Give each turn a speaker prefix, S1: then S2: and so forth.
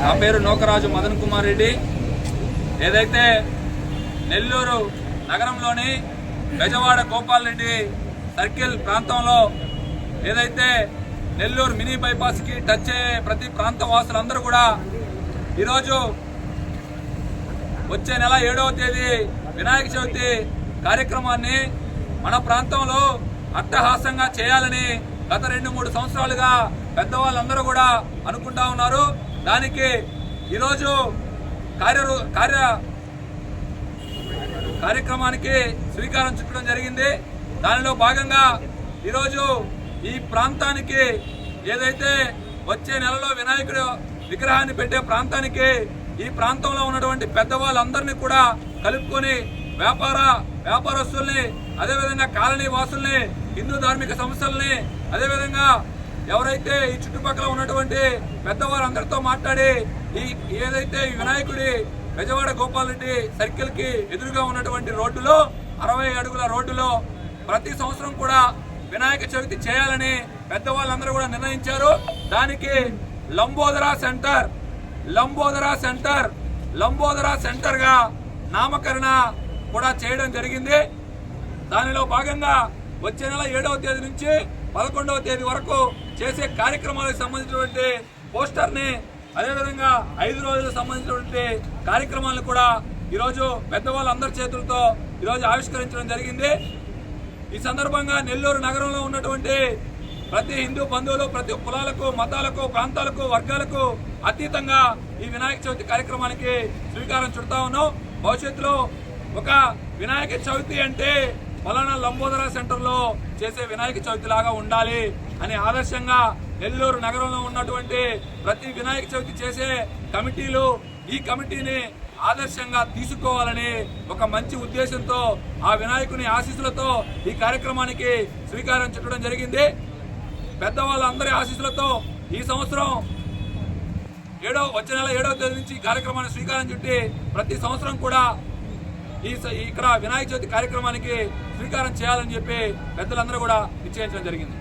S1: నా పేరు నోకరాజు మదన్ కుమార్ రెడ్డి. ఏదైతే నెల్లూరు నగరంలోని బెజవాడ గోపాల్ రెడ్డి సర్కిల్ ప్రాంతంలో ఏదైతే నెల్లూరు మినీ బైపాస్కి టచ్ అయ్యే ప్రతి ప్రాంత వాసులందరూ కూడా ఈరోజు వచ్చే నెల 7వ తేదీ వినాయక చవితి కార్యక్రమాన్ని మన ప్రాంతంలో అట్టహాసంగా చేయాలని గత 2-3 సంవత్సరాలుగా పెద్దవాళ్ళందరూ కూడా అనుకుంటా ఉన్నారు. దానికి ఈరోజు కార్యక్రమానికి శ్రీకారం చుట్టడం జరిగింది. దానిలో భాగంగా ఈరోజు ఈ ప్రాంతానికి ఏదైతే వచ్చే నెలలో వినాయకుడు విగ్రహాన్ని పెట్టే ప్రాంతానికి ఈ ప్రాంతంలో ఉన్నటువంటి పెద్దవాళ్ళందరినీ కూడా కలుపుకొని వ్యాపారస్తుల్ని, అదేవిధంగా కాలనీ వాసుల్ని, హిందూ ధార్మిక సంస్థల్ని, అదేవిధంగా ఎవరైతే ఈ చుట్టుపక్కల ఉన్నటువంటి పెద్దవారందరితో మాట్లాడి ఏదైతే వినాయకుడి బెజవాడ గోపాల్ రెడ్డి సర్కిల్ కి ఎదురుగా ఉన్నటువంటి రోడ్డులో 60 అడుగుల రోడ్డులో ప్రతి సంవత్సరం కూడా వినాయక చవితి చేయాలని పెద్దవాళ్ళందరూ కూడా నిర్ణయించారు. దానికి లంబోదరా సెంటర్ గా నామకరణ కూడా చేయడం జరిగింది. దానిలో భాగంగా వచ్చే నెల 7వ తేదీ నుంచి 11వ తేదీ వరకు చేసే కార్యక్రమాలకు సంబంధించినటువంటి పోస్టర్ ని, అదేవిధంగా 5 రోజులకు సంబంధించినటువంటి కార్యక్రమాలను కూడా ఈరోజు పెద్దవాళ్ళందరి చేతులతో ఈరోజు ఆవిష్కరించడం జరిగింది. ఈ సందర్భంగా నెల్లూరు నగరంలో ఉన్నటువంటి ప్రతి హిందూ బంధువులు, ప్రతి కులాలకు, మతాలకు, ప్రాంతాలకు, వర్గాలకు అతీతంగా ఈ వినాయక చవితి కార్యక్రమానికి శ్రీకారం చుడతా ఉన్నాం. భవిష్యత్తులో ఒక వినాయక చవితి అంటే పలానా లంబోదరా సెంటర్ లో చేసే వినాయక చవితి లాగా ఉండాలి అని ఆదర్శంగా నెల్లూరు నగరంలో ఉన్నటువంటి ప్రతి వినాయక చవితి చేసే కమిటీలు ఈ కమిటీని ఆదర్శంగా తీసుకోవాలని ఒక మంచి ఉద్దేశంతో ఆ వినాయకుని ఆశీస్సులతో ఈ కార్యక్రమానికి శ్రీకారం చుట్టడం జరిగింది. పెద్దవాళ్ళందరి ఆశీస్సులతో ఈ సంవత్సరం వచ్చే నెల 7వ తేదీ నుంచి కార్యక్రమాన్ని శ్రీకారం చుట్టి ప్రతి సంవత్సరం కూడా ఇక్కడ వినాయక చవితి కార్యక్రమానికి శ్రీకారం చేయాలని చెప్పి పెద్దలందరూ కూడా నిశ్చయించడం జరిగింది.